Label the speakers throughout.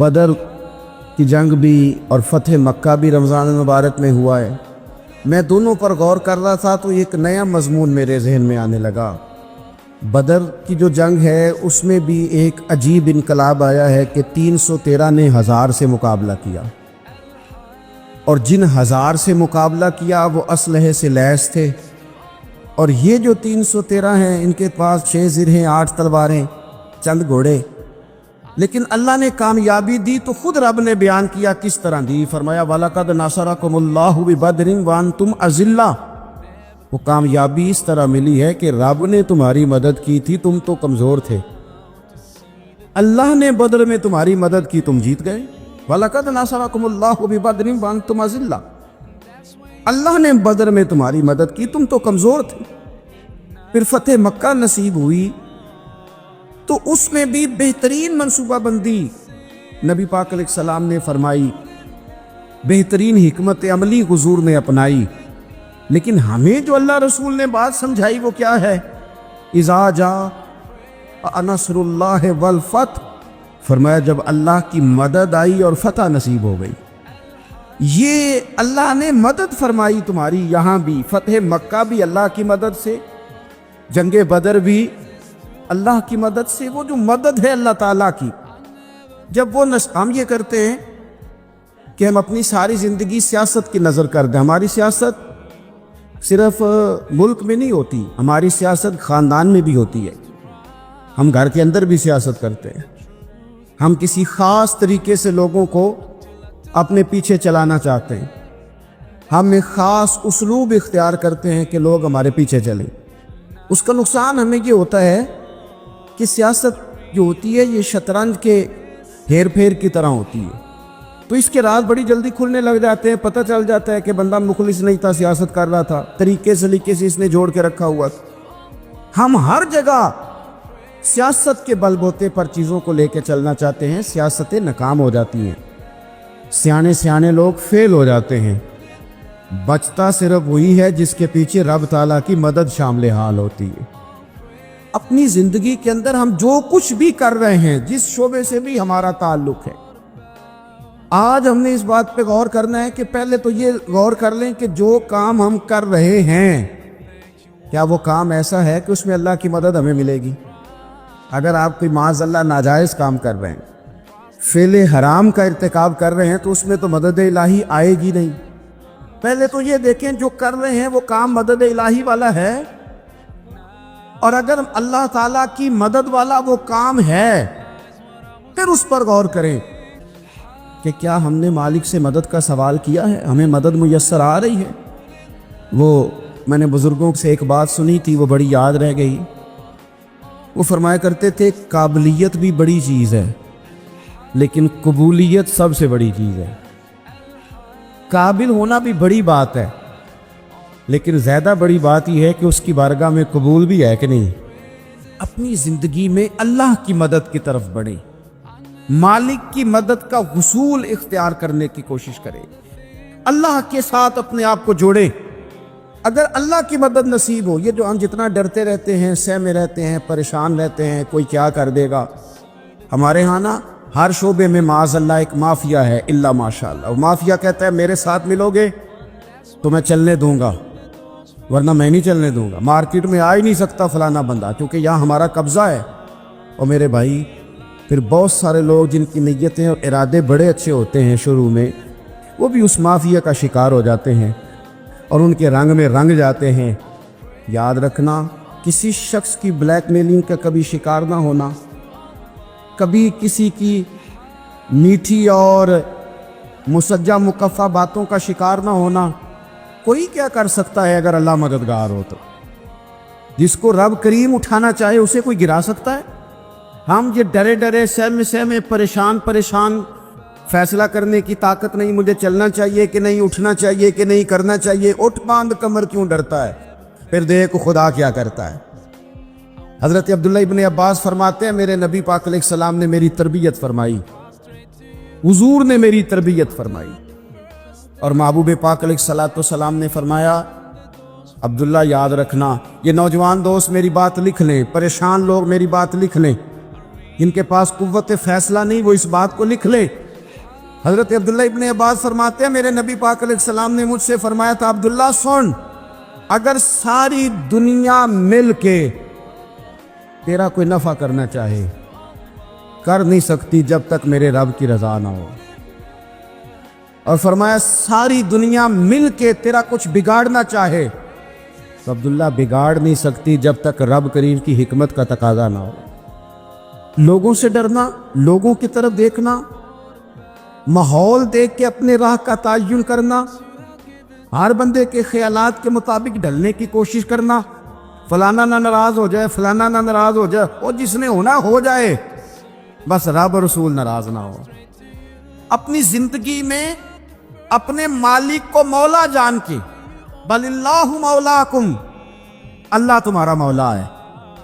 Speaker 1: بدر کی جنگ بھی اور فتح مکہ بھی رمضان المبارک میں ہوا ہے۔ میں دونوں پر غور کر رہا تھا تو ایک نیا مضمون میرے ذہن میں آنے لگا۔ بدر کی جو جنگ ہے اس میں بھی ایک عجیب انقلاب آیا ہے کہ 313 نے 1000 سے مقابلہ کیا، اور جن 1000 سے مقابلہ کیا وہ اسلحے سے لیس تھے، اور یہ جو 313 ہیں ان کے پاس 6 زرہیں، 8 تلواریں، چند گھوڑے، لیکن اللہ نے کامیابی دی تو خود رب نے بیان کیا کس طرح دی۔ فرمایا وَلَقَدْ نَصَرَكُمُ اللَّهُ بِبَدْرٍ وَأَنْتُمْ أَذِلَّةٌ۔ وہ کامیابی اس طرح ملی ہے کہ رب نے تمہاری مدد کی تھی، تم تو کمزور تھے، اللہ نے بدر میں تمہاری مدد کی، تم جیت گئے۔ وَلَقَدْ نَصَرَكُمُ اللَّهُ بِبَدْرٍ وَأَنْتُمْ أَذِلَّةٌ، اللہ نے بدر میں تمہاری مدد کی، تم تو کمزور تھے۔ پھر فتح مکہ نصیب ہوئی تو اس میں بھی بہترین منصوبہ بندی نبی پاک علیہ السلام نے فرمائی، بہترین حکمت عملی حضور نے اپنائی، لیکن ہمیں جو اللہ رسول نے بات سمجھائی وہ کیا ہے؟ اذا جاء نصر اللہ والفتح، فرمایا جب اللہ کی مدد آئی اور فتح نصیب ہو گئی۔ یہ اللہ نے مدد فرمائی تمہاری، یہاں بھی فتح مکہ بھی اللہ کی مدد سے، جنگ بدر بھی اللہ کی مدد سے۔ وہ جو مدد ہے اللہ تعالیٰ کی، جب وہ ہم یہ کرتے ہیں کہ ہم اپنی ساری زندگی سیاست کی نظر کر دیں، ہماری سیاست صرف ملک میں نہیں ہوتی، ہماری سیاست خاندان میں بھی ہوتی ہے، ہم گھر کے اندر بھی سیاست کرتے ہیں، ہم کسی خاص طریقے سے لوگوں کو اپنے پیچھے چلانا چاہتے ہیں، ہم ایک خاص اسلوب اختیار کرتے ہیں کہ لوگ ہمارے پیچھے چلیں۔ اس کا نقصان ہمیں یہ ہوتا ہے کہ سیاست جو ہوتی ہے یہ شطرنج کے ہیر پھیر کی طرح ہوتی ہے، تو اس کے راز بڑی جلدی کھلنے لگ جاتے ہیں، پتہ چل جاتا ہے کہ بندہ مخلص نہیں تھا، سیاست کر رہا تھا، طریقے سلیقے سے اس نے جوڑ کے رکھا ہوا تھا۔ ہم ہر جگہ سیاست کے بل بوتے پر چیزوں کو لے کے چلنا چاہتے ہیں، سیاستیں ناکام ہو جاتی ہیں، سیانے لوگ فیل ہو جاتے ہیں، بچتا صرف وہی ہے جس کے پیچھے رب تعالیٰ کی مدد شامل حال ہوتی ہے۔ اپنی زندگی کے اندر ہم جو کچھ بھی کر رہے ہیں، جس شعبے سے بھی ہمارا تعلق ہے، آج ہم نے اس بات پہ غور کرنا ہے کہ پہلے تو یہ غور کر لیں کہ جو کام ہم کر رہے ہیں کیا وہ کام ایسا ہے کہ اس میں اللہ کی مدد ہمیں ملے گی؟ اگر آپ کوئی معاذ اللہ ناجائز کام کر رہے ہیں، فعل حرام کا ارتکاب کر رہے ہیں، تو اس میں تو مدد الہی آئے گی نہیں۔ پہلے تو یہ دیکھیں جو کر رہے ہیں وہ کام مدد الہی والا ہے، اور اگر اللہ تعالیٰ کی مدد والا وہ کام ہے پھر اس پر غور کریں کہ کیا ہم نے مالک سے مدد کا سوال کیا ہے، ہمیں مدد میسر آ رہی ہے۔ وہ میں نے بزرگوں سے ایک بات سنی تھی، وہ بڑی یاد رہ گئی۔ وہ فرمایا کرتے تھے قابلیت بھی بڑی چیز ہے لیکن قبولیت سب سے بڑی چیز ہے۔ قابل ہونا بھی بڑی بات ہے لیکن زیادہ بڑی بات یہ ہے کہ اس کی بارگاہ میں قبول بھی ہے کہ نہیں۔ اپنی زندگی میں اللہ کی مدد کی طرف بڑھیں، مالک کی مدد کا حصول اختیار کرنے کی کوشش کریں، اللہ کے ساتھ اپنے آپ کو جوڑیں۔ اگر اللہ کی مدد نصیب ہو، یہ جو ہم جتنا ڈرتے رہتے ہیں، سہمے رہتے ہیں، پریشان رہتے ہیں کوئی کیا کر دے گا، ہمارے ہاں نا ہر شعبے میں معاذ اللہ ایک مافیا ہے، الا ماشاءاللہ۔ وہ مافیا کہتا ہے میرے ساتھ ملو گے تو میں چلنے دوں گا، ورنہ میں نہیں چلنے دوں گا، مارکیٹ میں آ ہی نہیں سکتا فلانا بندہ کیونکہ یہاں ہمارا قبضہ ہے۔ اور میرے بھائی پھر بہت سارے لوگ جن کی نیتیں اور ارادے بڑے اچھے ہوتے ہیں شروع میں، وہ بھی اس مافیا کا شکار ہو جاتے ہیں اور ان کے رنگ میں رنگ جاتے ہیں۔ یاد رکھنا، کسی شخص کی بلیک میلنگ کا کبھی شکار نہ ہونا، کبھی کسی کی میٹھی اور مسجع مکفہ باتوں کا شکار نہ ہونا۔ کوئی کیا کر سکتا ہے اگر اللہ مددگار ہو تو؟ جس کو رب کریم اٹھانا چاہے اسے کوئی گرا سکتا ہے؟ ہم یہ ڈرے سہمے پریشان فیصلہ کرنے کی طاقت نہیں، مجھے چلنا چاہیے کہ نہیں، اٹھنا چاہیے کہ نہیں، کرنا چاہیے، اٹھ باندھ کمر کیوں ڈرتا ہے؟ پھر دیکھ خدا کیا کرتا ہے۔ حضرت عبداللہ ابن عباس فرماتے ہیں میرے نبی پاک علیہ السلام نے میری تربیت فرمائی، حضور نے میری تربیت فرمائی، اور محبوب پاک علیہ السلام نے فرمایا عبداللہ یاد رکھنا، یہ نوجوان دوست میری بات لکھ لیں، پریشان لوگ میری بات لکھ لیں، جن کے پاس قوت فیصلہ نہیں وہ اس بات کو لکھ لے۔ حضرت عبداللہ ابن عباس فرماتے ہیں میرے نبی پاک علیہ السلام نے مجھ سے فرمایا تھا، عبداللہ سن، اگر ساری دنیا مل کے تیرا کوئی نفع کرنا چاہے کر نہیں سکتی جب تک میرے رب کی رضا نہ ہو، اور فرمایا ساری دنیا مل کے تیرا کچھ بگاڑنا چاہے تو عبداللہ بگاڑ نہیں سکتی جب تک رب کریم کی حکمت کا تقاضا نہ ہو۔ لوگوں سے ڈرنا، لوگوں کی طرف دیکھنا، ماحول دیکھ کے اپنے راہ کا تعین کرنا، ہر بندے کے خیالات کے مطابق ڈھلنے کی کوشش کرنا، فلانا نہ ناراض ہو جائے، فلانا نہ ناراض ہو جائے، اور جس نے ہونا ہو جائے، بس رب اور رسول ناراض نہ ہو۔ اپنی زندگی میں اپنے مالک کو مولا جان کے، بل اللہ مولاکم، اللہ تمہارا مولا ہے،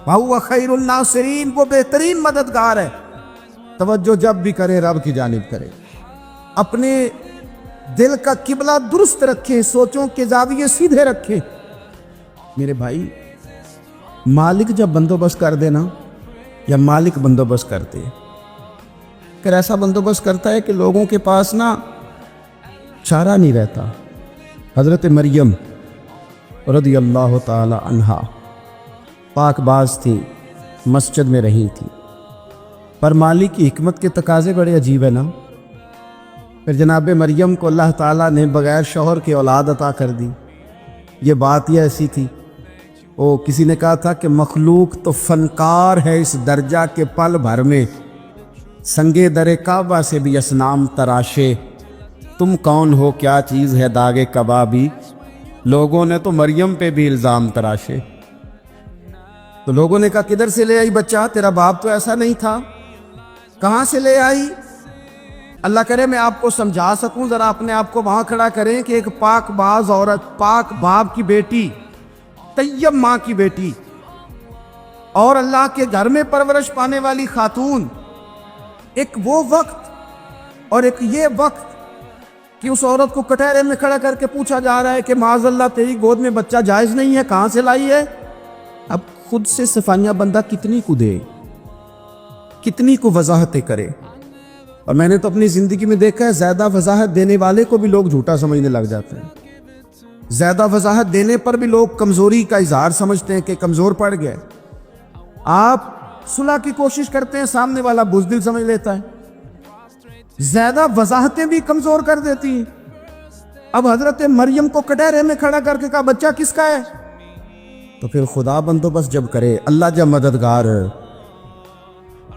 Speaker 1: وَهُوَ خَيْرُ النَّاصِرِينَ، وہ بہترین مددگار ہے۔ توجہ جب بھی کرے رب کی جانب کرے، اپنے دل کا قبلہ درست رکھے، سوچوں کے زاویے سیدھے رکھے۔ میرے بھائی، مالک جب بندوبست کر دے نا، یا مالک بندوبست کرتے، پھر ایسا بندوبست کرتا ہے کہ لوگوں کے پاس نا چارہ نہیں رہتا۔ حضرت مریم رضی اللہ تعالی عنہا پاک باز تھی، مسجد میں رہی تھی، پر مالک کی حکمت کے تقاضے بڑے عجیب ہے نا۔ پھر جناب مریم کو اللہ تعالیٰ نے بغیر شوہر کے اولاد عطا کر دی۔ یہ بات یہ ایسی تھی، کسی نے کہا تھا کہ مخلوق تو فنکار ہے اس درجہ کے پل بھر میں سنگے در کعبہ سے بھی اصنام تراشے، تم کون ہو کیا چیز ہے داغے کبابی، لوگوں نے تو مریم پہ بھی الزام تراشے۔ تو لوگوں نے کہا کدھر سے لے آئی بچہ، تیرا باپ تو ایسا نہیں تھا، کہاں سے لے آئی؟ اللہ کرے میں آپ کو سمجھا سکوں، ذرا اپنے آپ کو وہاں کھڑا کریں کہ ایک پاک باز عورت، پاک باپ کی بیٹی، طیب ماں کی بیٹی، اور اللہ کے گھر میں پرورش پانے والی خاتون، ایک وہ وقت اور ایک یہ وقت کہ اس عورت کو کٹہرے میں کھڑا کر کے پوچھا جا رہا ہے کہ معاذ اللہ تیری گود میں بچہ جائز نہیں ہے، کہاں سے لائی ہے؟ اب خود سے صفائیاں بندہ کتنی کو دے، کتنی کو وضاحتیں کرے۔ اور میں نے تو اپنی زندگی میں دیکھا ہے زیادہ وضاحت دینے والے کو بھی لوگ جھوٹا سمجھنے لگ جاتے ہیں، زیادہ وضاحت دینے پر بھی لوگ کمزوری کا اظہار سمجھتے ہیں کہ کمزور پڑ گئے۔ آپ صلح کی کوشش کرتے ہیں، سامنے والا بزدل سمجھ لیتا ہے، زیادہ وضاحتیں بھی کمزور کر دیتی ہیں۔ اب حضرت مریم کو کٹہرے میں کھڑا کر کے کہا بچہ کس کا ہے؟ تو پھر خدا بندوبست جب کرے، اللہ جب مددگار ہے،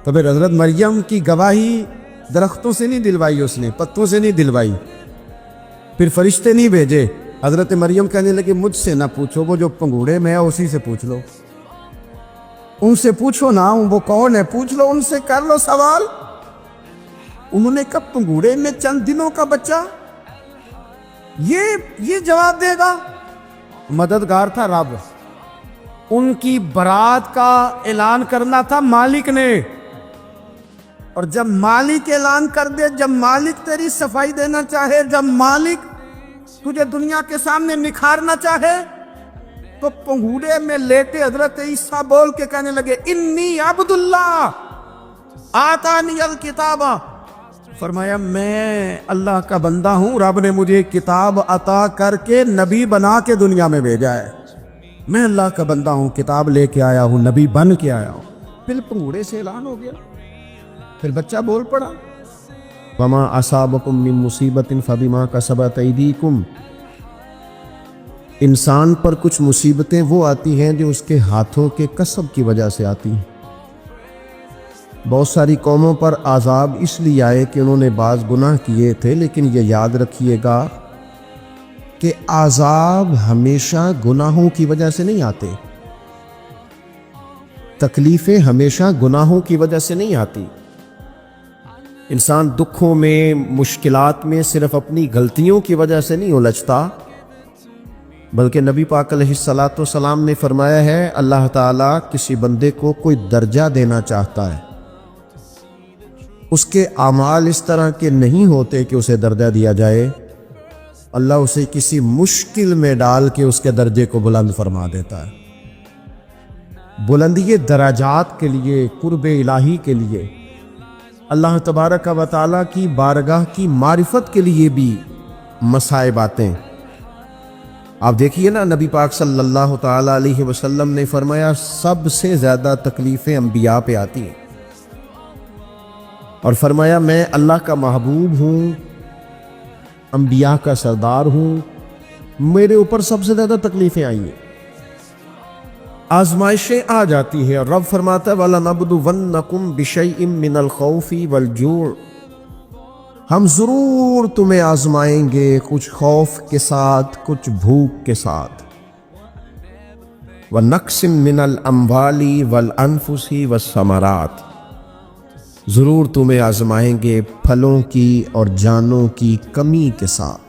Speaker 1: تو پھر حضرت مریم کی گواہی درختوں سے نہیں دلوائی، اس نے پتوں سے نہیں دلوائی، پھر فرشتے نہیں بھیجے۔ حضرت مریم کہنے لگے مجھ سے نہ پوچھو، وہ جو پنگوڑے میں ہے اسی سے پوچھ لو، ان سے پوچھو نا، وہ کون ہے پوچھ لو، ان سے کر لو سوال۔ انہوں نے کہا پنگوڑے میں چند دنوں کا بچہ یہ جواب دے گا؟ مددگار تھا رب، ان کی برات کا اعلان کرنا تھا مالک نے، اور جب مالک اعلان کر دے، جب مالک تیری صفائی دینا چاہے، جب مالک تجھے دنیا کے سامنے نکھارنا چاہے، تو پنگوڑے میں لیٹے حضرت عیسیٰ بول کے کہنے لگے انی عبداللہ آتانی الکتاب، فرمایا میں اللہ کا بندہ ہوں، رب نے مجھے کتاب عطا کر کے نبی بنا کے دنیا میں بھیجا ہے، میں اللہ کا بندہ ہوں، کتاب لے کے آیا ہوں، نبی بن کے آیا ہوں۔ پھر پنگوڑے سے اعلان ہو گیا، پھر بچہ بول پڑا وما اصابکم من مصیبت فبما کسبت ایدیکم، انسان پر کچھ مصیبتیں وہ آتی ہیں جو اس کے ہاتھوں کے کسب کی وجہ سے آتی ہیں۔ بہت ساری قوموں پر عذاب اس لیے آئے کہ انہوں نے بعض گناہ کیے تھے، لیکن یہ یاد رکھیے گا کہ عذاب ہمیشہ گناہوں کی وجہ سے نہیں آتے، تکلیفیں ہمیشہ گناہوں کی وجہ سے نہیں آتی۔ انسان دکھوں میں، مشکلات میں صرف اپنی غلطیوں کی وجہ سے نہیں الجھتا، بلکہ نبی پاک علیہ الصلاۃ والسلام نے فرمایا ہے اللہ تعالیٰ کسی بندے کو کوئی درجہ دینا چاہتا ہے، اس کے اعمال اس طرح کے نہیں ہوتے کہ اسے درجہ دیا جائے، اللہ اسے کسی مشکل میں ڈال کے اس کے درجے کو بلند فرما دیتا ہے۔ بلندی درجات کے لیے، قرب الہی کے لیے، اللہ تبارک و تعالیٰ کی بارگاہ کی معرفت کے لیے بھی مصائب آتے ہیں۔ آپ دیکھیے نا، نبی پاک صلی اللہ تعالیٰ علیہ وسلم نے فرمایا سب سے زیادہ تکلیفیں انبیاء پہ آتی ہیں، اور فرمایا میں اللہ کا محبوب ہوں، انبیاء کا سردار ہوں، میرے اوپر سب سے زیادہ تکلیفیں آئی ہیں، آزمائشیں آ جاتی ہیں۔ اور رب فرماتا ہے وَلَنَبْلُوَنَّكُمْ بِشَيْءٍ مِّنَ الْخَوْفِ وَالْجُوعِ، ہم ضرور تمہیں آزمائیں گے کچھ خوف کے ساتھ، کچھ بھوک کے ساتھ، وَنَقْصٍ مِّنَ الْأَمْوَالِ وَالْأَنفُسِ وَالثَّمَرَاتِ، ضرور تمہیں آزمائیں گے پھلوں کی اور جانوں کی کمی کے ساتھ۔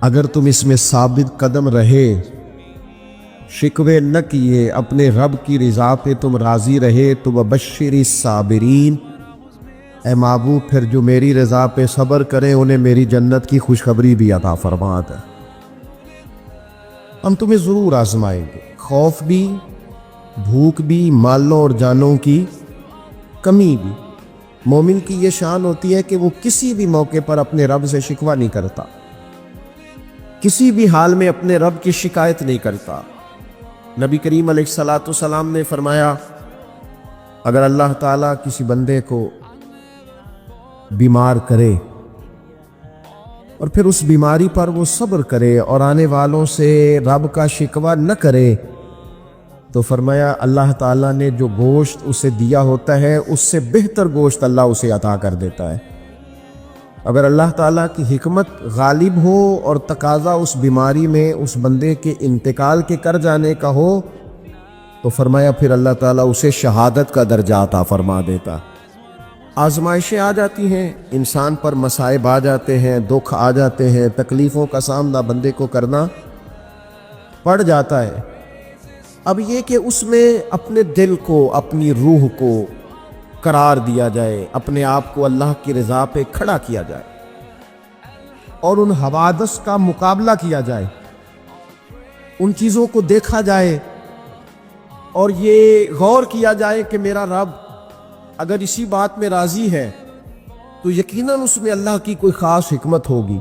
Speaker 1: اگر تم اس میں ثابت قدم رہے، شکوے نہ کیے، اپنے رب کی رضا پہ تم راضی رہے، تو وَبَشِّرِ الصَّابِرِينَ، اے محبوب پھر جو میری رضا پہ صبر کریں انہیں میری جنت کی خوشخبری بھی عطا فرما دے۔ ہم تمہیں ضرور آزمائیں گے، خوف بھی، بھوک بھی، مالوں اور جانوں کی کمی بھی۔ مومن کی یہ شان ہوتی ہے کہ وہ کسی بھی موقع پر اپنے رب سے شکوہ نہیں کرتا، کسی بھی حال میں اپنے رب کی شکایت نہیں کرتا۔ نبی کریم علیہ الصلاۃ والسلام نے فرمایا اگر اللہ تعالیٰ کسی بندے کو بیمار کرے اور پھر اس بیماری پر وہ صبر کرے اور آنے والوں سے رب کا شکوہ نہ کرے، تو فرمایا اللہ تعالیٰ نے جو گوشت اسے دیا ہوتا ہے اس سے بہتر گوشت اللہ اسے عطا کر دیتا ہے۔ اگر اللہ تعالیٰ کی حکمت غالب ہو اور تقاضا اس بیماری میں اس بندے کے انتقال کے کر جانے کا ہو، تو فرمایا پھر اللہ تعالیٰ اسے شہادت کا درجہ عطا فرما دیتا۔ آزمائشیں آ جاتی ہیں، انسان پر مصائب آ جاتے ہیں، دکھ آ جاتے ہیں، تکلیفوں کا سامنا بندے کو کرنا پڑ جاتا ہے۔ اب یہ کہ اس میں اپنے دل کو، اپنی روح کو قرار دیا جائے، اپنے آپ کو اللہ کی رضا پہ کھڑا کیا جائے اور ان حوادث کا مقابلہ کیا جائے، ان چیزوں کو دیکھا جائے اور یہ غور کیا جائے کہ میرا رب اگر اسی بات میں راضی ہے تو یقیناً اس میں اللہ کی کوئی خاص حکمت ہوگی۔